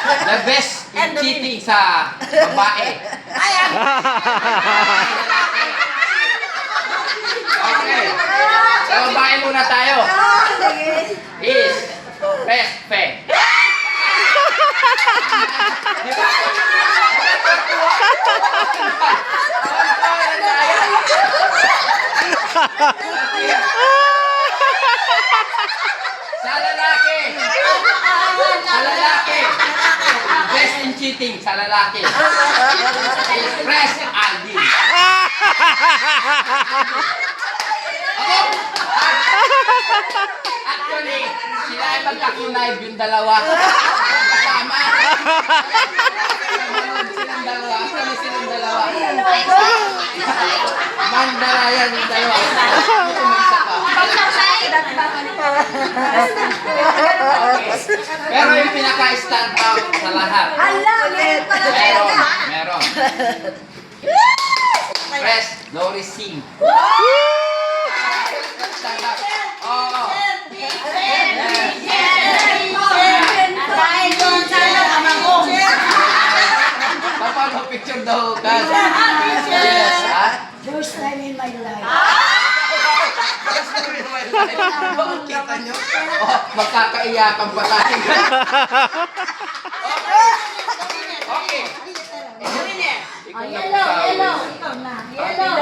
The best in cheating sa babae. Ayan! Okay. Sa babae muna tayo. Is best fe. Di ba? Sa lalaki. Sa lalaki. Best in cheating sa lalaki. Express Aldi. Actually, sila ay magkakunay yung dalawa. Kasama. Silang dalawa. Kami silang dalawa. Mandarayan yung dalawa. Pero yung pinaka-stand out sa lahat. Meron. Press Doris Singh. Stand up. Oo. Papano picture daw ka? Yes, ha? First time in my life. Kita nyo? Oh, magkakaiyakan pa tayo. Okay. Yellow. Ikaw na. Yellow.